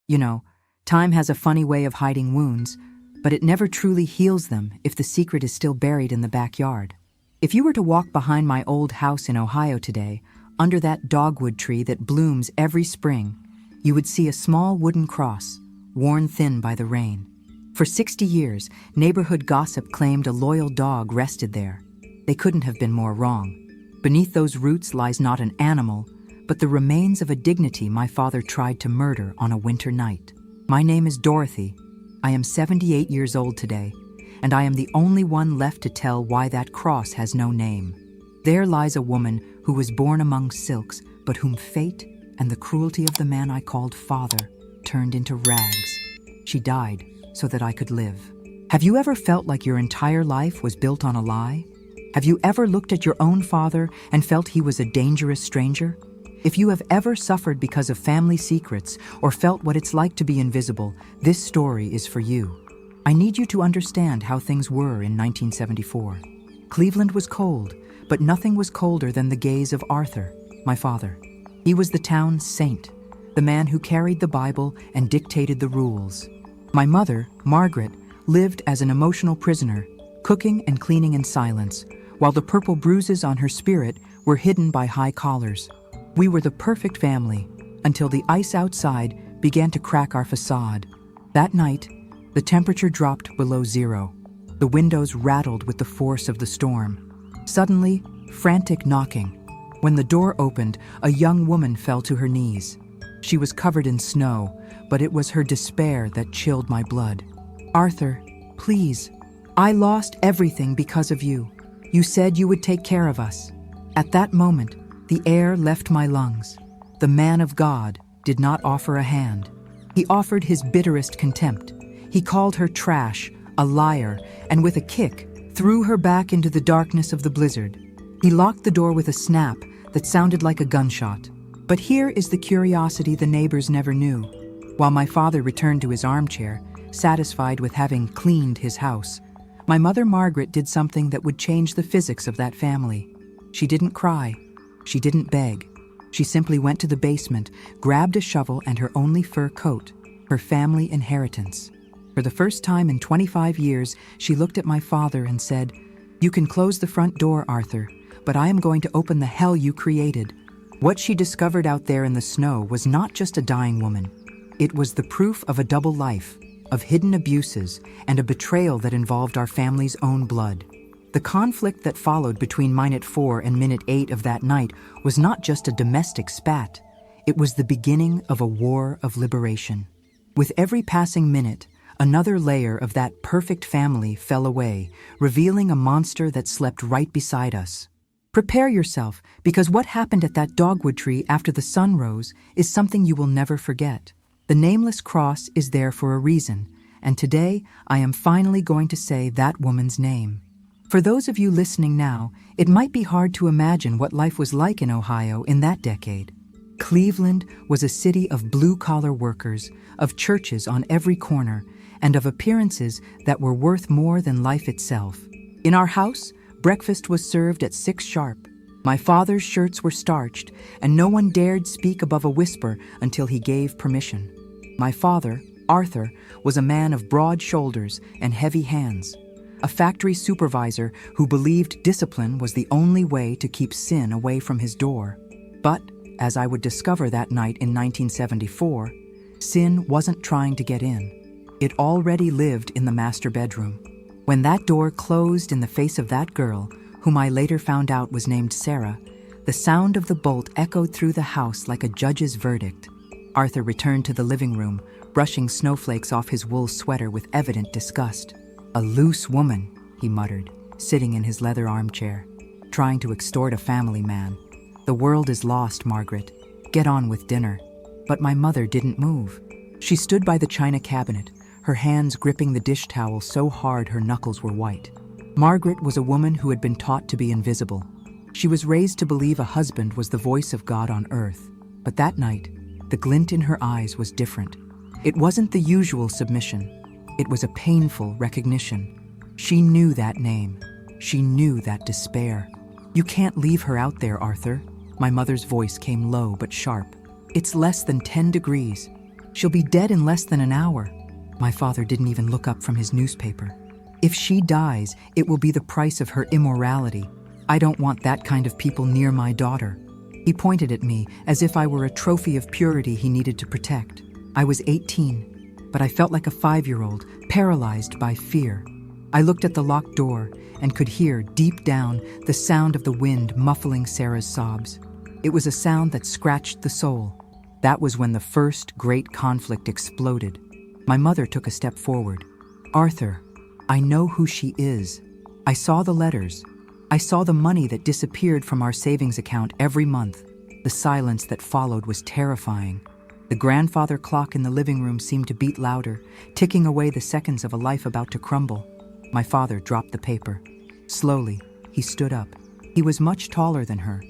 You know, time has a funny way of hiding wounds, but it never truly heals them if the secret is still buried in the backyard. If you were to walk behind my old house in Ohio today, under that dogwood tree that blooms every spring, you would see a small wooden cross, worn thin by the rain. For 60 years, neighborhood gossip claimed a loyal dog rested there. They couldn't have been more wrong. Beneath those roots lies not an animal, but the remains of a dignity my father tried to murder on a winter night. My name is Dorothy. I am 78 years old today, and I am the only one left to tell why that cross has no name. There lies a woman who was born among silks, but whom fate and the cruelty of the man I called father turned into rags. She died so that I could live. Have you ever felt like your entire life was built on a lie? Have you ever looked at your own father and felt he was a dangerous stranger? If you have ever suffered because of family secrets or felt what it's like to be invisible, this story is for you. I need you to understand how things were in 1974. Cleveland was cold, but nothing was colder than the gaze of Arthur, my father. He was the town's saint, the man who carried the Bible and dictated the rules. My mother, Margaret, lived as an emotional prisoner, cooking and cleaning in silence, while the purple bruises on her spirit were hidden by high collars. We were the perfect family until the ice outside began to crack our facade. That night, the temperature dropped below zero. The windows rattled with the force of the storm. Suddenly, frantic knocking. When the door opened, a young woman fell to her knees. She was covered in snow, but it was her despair that chilled my blood. "Arthur, please. I lost everything because of you. You said you would take care of us." At that moment, the air left my lungs. The man of God did not offer a hand. He offered his bitterest contempt. He called her trash, a liar, and with a kick, threw her back into the darkness of the blizzard. He locked the door with a snap that sounded like a gunshot. But here is the curiosity the neighbors never knew. While my father returned to his armchair, satisfied with having cleaned his house, my mother Margaret did something that would change the physics of that family. She didn't cry. She didn't beg. She simply went to the basement, grabbed a shovel and her only fur coat, her family inheritance. For the first time in 25 years, she looked at my father and said, "You can close the front door, Arthur, but I am going to open the hell you created." What she discovered out there in the snow was not just a dying woman. It was the proof of a double life, of hidden abuses, and a betrayal that involved our family's own blood. The conflict that followed between minute 4 and minute 8 of that night was not just a domestic spat. It was the beginning of a war of liberation. With every passing minute, another layer of that perfect family fell away, revealing a monster that slept right beside us. Prepare yourself, because what happened at that dogwood tree after the sun rose is something you will never forget. The nameless cross is there for a reason, and today I am finally going to say that woman's name. For those of you listening now, it might be hard to imagine what life was like in Ohio in that decade. Cleveland was a city of blue-collar workers, of churches on every corner, and of appearances that were worth more than life itself. In our house, breakfast was served at 6 sharp. My father's shirts were starched, and no one dared speak above a whisper until he gave permission. My father, Arthur, was a man of broad shoulders and heavy hands, a factory supervisor who believed discipline was the only way to keep sin away from his door. But, as I would discover that night in 1974, sin wasn't trying to get in. It already lived in the master bedroom. When that door closed in the face of that girl, whom I later found out was named Sarah, the sound of the bolt echoed through the house like a judge's verdict. Arthur returned to the living room, brushing snowflakes off his wool sweater with evident disgust. "A loose woman," he muttered, sitting in his leather armchair, trying to extort a family man. "The world is lost, Margaret. Get on with dinner." But my mother didn't move. She stood by the china cabinet, her hands gripping the dish towel so hard her knuckles were white. Margaret was a woman who had been taught to be invisible. She was raised to believe a husband was the voice of God on earth. But that night, the glint in her eyes was different. It wasn't the usual submission. It was a painful recognition. She knew that name. She knew that despair. "You can't leave her out there, Arthur." My mother's voice came low but sharp. "It's less than 10 degrees. She'll be dead in less than an hour." My father didn't even look up from his newspaper. "If she dies, it will be the price of her immorality. I don't want that kind of people near my daughter." He pointed at me as if I were a trophy of purity he needed to protect. I was 18, but I felt like a 5-year-old, paralyzed by fear. I looked at the locked door and could hear, deep down, the sound of the wind muffling Sarah's sobs. It was a sound that scratched the soul. That was when the first great conflict exploded. My mother took a step forward. "Arthur, I know who she is. I saw the letters. I saw the money that disappeared from our savings account every month." The silence that followed was terrifying. The grandfather clock in the living room seemed to beat louder, ticking away the seconds of a life about to crumble. My father dropped the paper. Slowly, he stood up. He was much taller than her,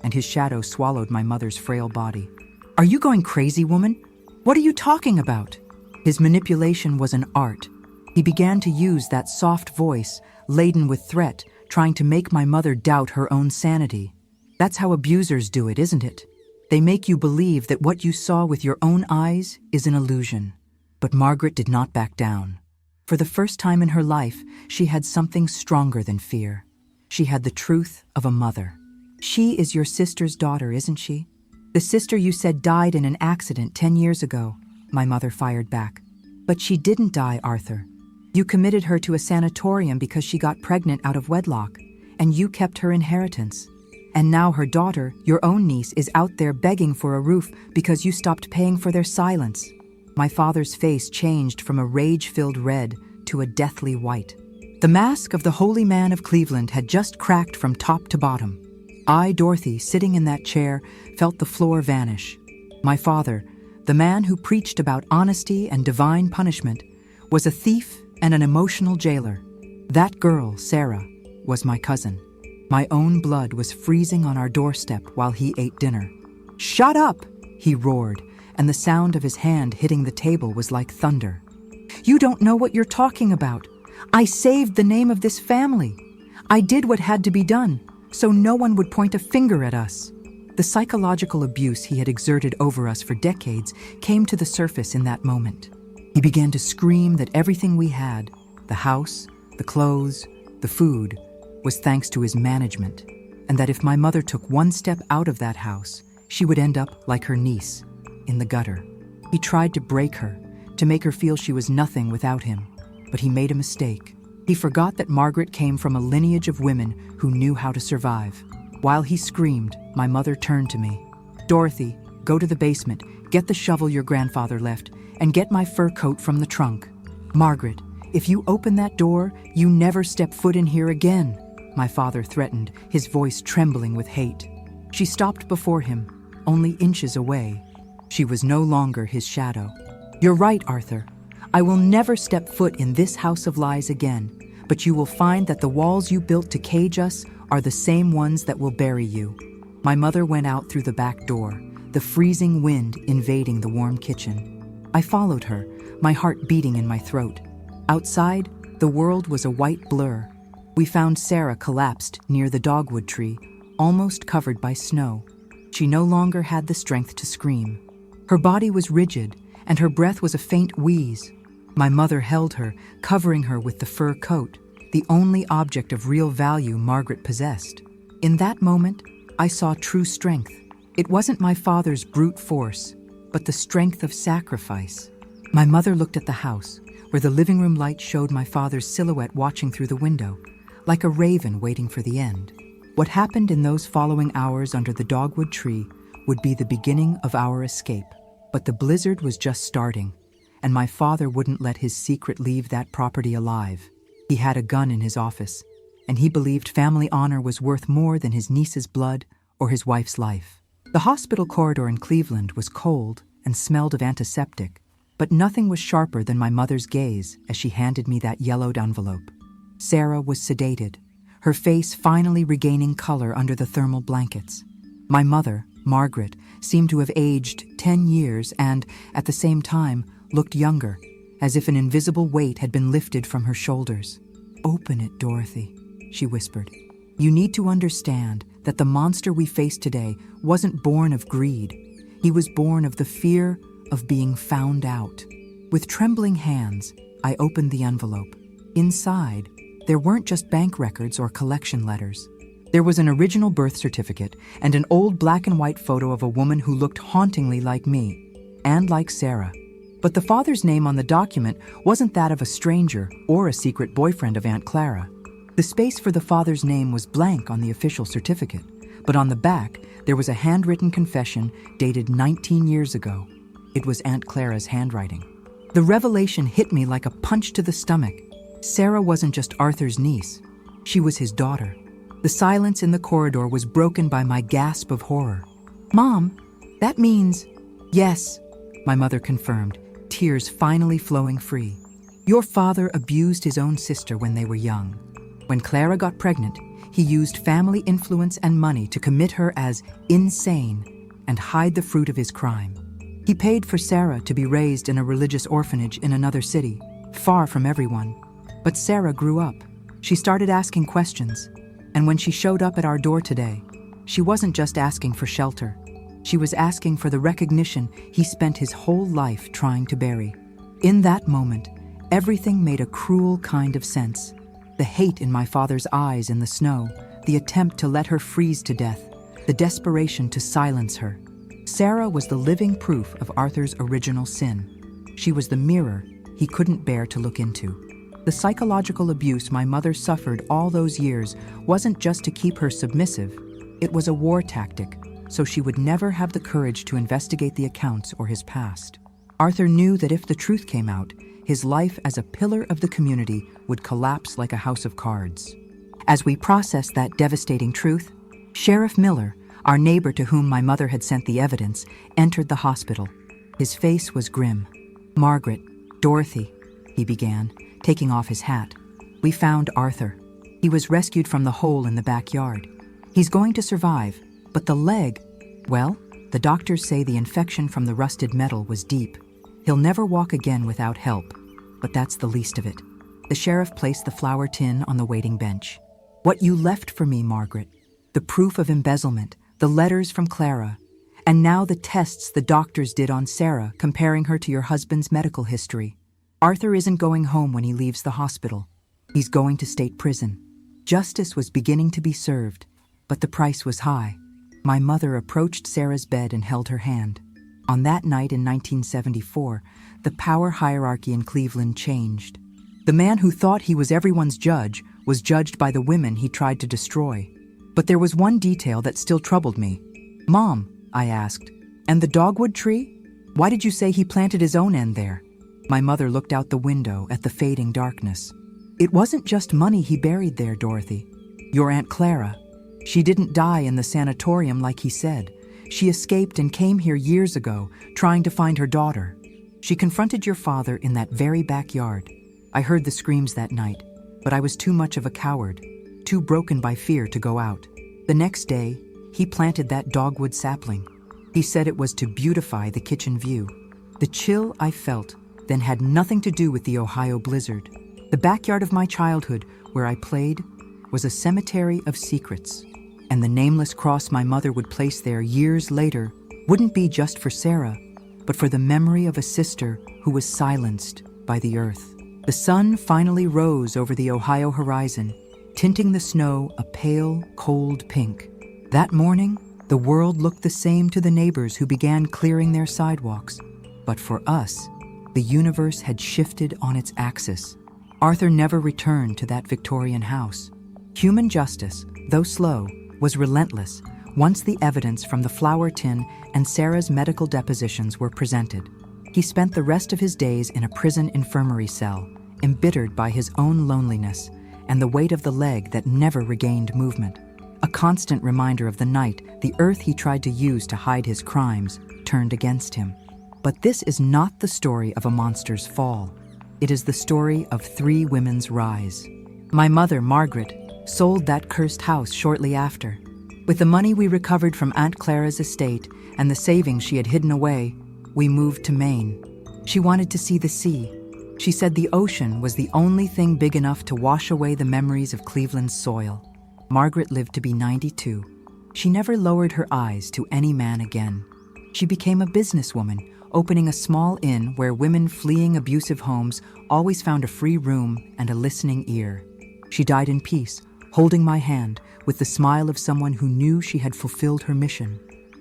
and his shadow swallowed my mother's frail body. "Are you going crazy, woman? What are you talking about?" His manipulation was an art. He began to use that soft voice, laden with threat, trying to make my mother doubt her own sanity. That's how abusers do it, isn't it? They make you believe that what you saw with your own eyes is an illusion. But Margaret did not back down. For the first time in her life, she had something stronger than fear. She had the truth of a mother. "She is your sister's daughter, isn't she? The sister you said died in an accident 10 years ago," my mother fired back. "But she didn't die, Arthur. You committed her to a sanatorium because she got pregnant out of wedlock, and you kept her inheritance. And now her daughter, your own niece, is out there begging for a roof because you stopped paying for their silence." My father's face changed from a rage-filled red to a deathly white. The mask of the holy man of Cleveland had just cracked from top to bottom. I, Dorothy, sitting in that chair, felt the floor vanish. My father, the man who preached about honesty and divine punishment, was a thief and an emotional jailer. That girl, Sarah, was my cousin. My own blood was freezing on our doorstep while he ate dinner. "Shut up!" he roared, and the sound of his hand hitting the table was like thunder. "You don't know what you're talking about. I saved the name of this family. I did what had to be done, so no one would point a finger at us." The psychological abuse he had exerted over us for decades came to the surface in that moment. He began to scream that everything we had, the house, the clothes, the food, was thanks to his management, and that if my mother took one step out of that house, she would end up like her niece, in the gutter. He tried to break her, to make her feel she was nothing without him, but he made a mistake. He forgot that Margaret came from a lineage of women who knew how to survive. While he screamed, my mother turned to me. "Dorothy, go to the basement, get the shovel your grandfather left, and get my fur coat from the trunk. Margaret, if you open that door, you never step foot in here again," my father threatened, his voice trembling with hate. She stopped before him, only inches away. She was no longer his shadow. "You're right, Arthur. I will never step foot in this house of lies again, but you will find that the walls you built to cage us are the same ones that will bury you." My mother went out through the back door, the freezing wind invading the warm kitchen. I followed her, my heart beating in my throat. Outside, the world was a white blur. We found Sarah collapsed near the dogwood tree, almost covered by snow. She no longer had the strength to scream. Her body was rigid, and her breath was a faint wheeze. My mother held her, covering her with the fur coat, the only object of real value Margaret possessed. In that moment, I saw true strength. It wasn't my father's brute force, but the strength of sacrifice. My mother looked at the house, where the living room light showed my father's silhouette watching through the window, like a raven waiting for the end. What happened in those following hours under the dogwood tree would be the beginning of our escape. But the blizzard was just starting, and my father wouldn't let his secret leave that property alive. He had a gun in his office, and he believed family honor was worth more than his niece's blood or his wife's life. The hospital corridor in Cleveland was cold and smelled of antiseptic, but nothing was sharper than my mother's gaze as she handed me that yellowed envelope. Sarah was sedated, her face finally regaining color under the thermal blankets. My mother, Margaret, seemed to have aged 10 years and, at the same time, looked younger, as if an invisible weight had been lifted from her shoulders. "Open it, Dorothy," she whispered. "You need to understand that the monster we face today wasn't born of greed. He was born of the fear of being found out. With trembling hands, I opened the envelope. Inside, there weren't just bank records or collection letters. There was an original birth certificate and an old black and white photo of a woman who looked hauntingly like me, and like Sarah. But the father's name on the document wasn't that of a stranger or a secret boyfriend of Aunt Clara. The space for the father's name was blank on the official certificate, but on the back, there was a handwritten confession dated 19 years ago. It was Aunt Clara's handwriting. The revelation hit me like a punch to the stomach. Sarah wasn't just Arthur's niece. She was his daughter. The silence in the corridor was broken by my gasp of horror. "Mom, that means—" "Yes," my mother confirmed, tears finally flowing free. "Your father abused his own sister when they were young. When Clara got pregnant, he used family influence and money to commit her as insane and hide the fruit of his crime. He paid for Sarah to be raised in a religious orphanage in another city, far from everyone. But Sarah grew up. She started asking questions. And when she showed up at our door today, she wasn't just asking for shelter. She was asking for the recognition he spent his whole life trying to bury." In that moment, everything made a cruel kind of sense. The hate in my father's eyes in the snow, the attempt to let her freeze to death, the desperation to silence her. Sarah was the living proof of Arthur's original sin. She was the mirror he couldn't bear to look into. The psychological abuse my mother suffered all those years wasn't just to keep her submissive. It was a war tactic, so she would never have the courage to investigate the accounts or his past. Arthur knew that if the truth came out, his life as a pillar of the community would collapse like a house of cards. As we processed that devastating truth, Sheriff Miller, our neighbor to whom my mother had sent the evidence, entered the hospital. His face was grim. "Margaret, Dorothy," he began, taking off his hat. "We found Arthur. He was rescued from the hole in the backyard. He's going to survive, but the leg, well, the doctors say the infection from the rusted metal was deep. He'll never walk again without help, but that's the least of it." The sheriff placed the flour tin on the waiting bench. "What you left for me, Margaret, the proof of embezzlement, the letters from Clara, and now the tests the doctors did on Sarah, comparing her to your husband's medical history. Arthur isn't going home when he leaves the hospital. He's going to state prison." Justice was beginning to be served, but the price was high. My mother approached Sarah's bed and held her hand. On that night in 1974, the power hierarchy in Cleveland changed. The man who thought he was everyone's judge was judged by the women he tried to destroy. But there was one detail that still troubled me. "Mom," I asked, "and the dogwood tree? Why did you say he planted his own end there?" My mother looked out the window at the fading darkness. "It wasn't just money he buried there, Dorothy. Your Aunt Clara. She didn't die in the sanatorium like he said. She escaped and came here years ago, trying to find her daughter. She confronted your father in that very backyard. I heard the screams that night, but I was too much of a coward, too broken by fear to go out. The next day, he planted that dogwood sapling. He said it was to beautify the kitchen view. The chill I felt then had nothing to do with the Ohio blizzard. The backyard of my childhood, where I played, was a cemetery of secrets. And the nameless cross my mother would place there years later wouldn't be just for Sarah, but for the memory of a sister who was silenced by the earth. The sun finally rose over the Ohio horizon, tinting the snow a pale, cold pink. That morning, the world looked the same to the neighbors who began clearing their sidewalks. But for us, the universe had shifted on its axis. Arthur never returned to that Victorian house. Human justice, though slow, was relentless once the evidence from the flour tin and Sarah's medical depositions were presented. He spent the rest of his days in a prison infirmary cell, embittered by his own loneliness and the weight of the leg that never regained movement. A constant reminder of the night the earth he tried to use to hide his crimes turned against him. But this is not the story of a monster's fall. It is the story of three women's rise. My mother, Margaret, sold that cursed house shortly after. With the money we recovered from Aunt Clara's estate and the savings she had hidden away, we moved to Maine. She wanted to see the sea. She said the ocean was the only thing big enough to wash away the memories of Cleveland's soil. Margaret lived to be 92. She never lowered her eyes to any man again. She became a businesswoman, opening a small inn where women fleeing abusive homes always found a free room and a listening ear. She died in peace, holding my hand with the smile of someone who knew she had fulfilled her mission.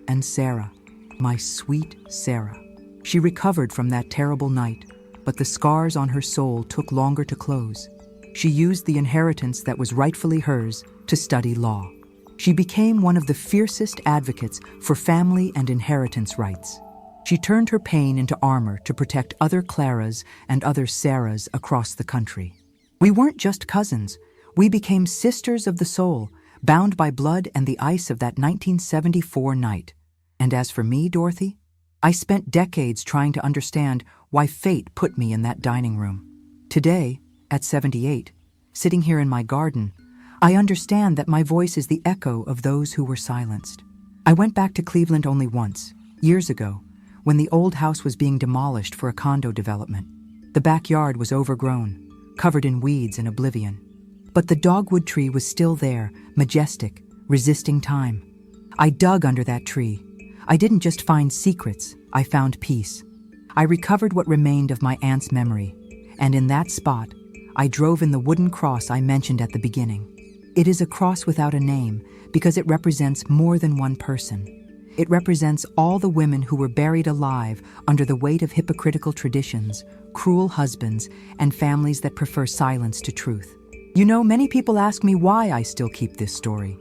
And Sarah, my sweet Sarah. She recovered from that terrible night, but the scars on her soul took longer to close. She used the inheritance that was rightfully hers to study law. She became one of the fiercest advocates for family and inheritance rights. She turned her pain into armor to protect other Claras and other Sarahs across the country. We weren't just cousins. We became sisters of the soul, bound by blood and the ice of that 1974 night. And as for me, Dorothy, I spent decades trying to understand why fate put me in that dining room. Today, at 78, sitting here in my garden, I understand that my voice is the echo of those who were silenced. I went back to Cleveland only once, years ago, when the old house was being demolished for a condo development. The backyard was overgrown, covered in weeds and oblivion. But the dogwood tree was still there, majestic, resisting time. I dug under that tree. I didn't just find secrets, I found peace. I recovered what remained of my aunt's memory, and in that spot, I drove in the wooden cross I mentioned at the beginning. It is a cross without a name because it represents more than one person. It represents all the women who were buried alive under the weight of hypocritical traditions, cruel husbands, and families that prefer silence to truth. You know, many people ask me why I still keep this story.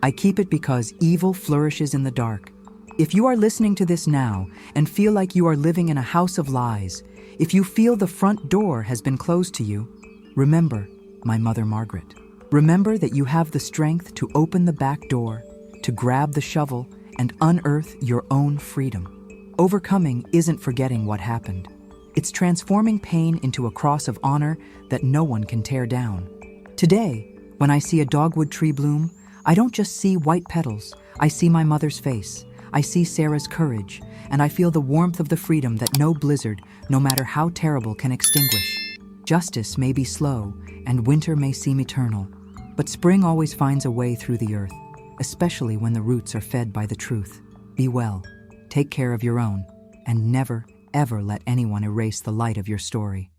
I keep it because evil flourishes in the dark. If you are listening to this now and feel like you are living in a house of lies, if you feel the front door has been closed to you, remember my mother Margaret. Remember that you have the strength to open the back door, to grab the shovel, and unearth your own freedom. Overcoming isn't forgetting what happened. It's transforming pain into a cross of honor that no one can tear down. Today, when I see a dogwood tree bloom, I don't just see white petals. I see my mother's face. I see Sarah's courage, and I feel the warmth of the freedom that no blizzard, no matter how terrible, can extinguish. Justice may be slow, and winter may seem eternal, but spring always finds a way through the earth, especially when the roots are fed by the truth. Be well, take care of your own, and never, ever let anyone erase the light of your story.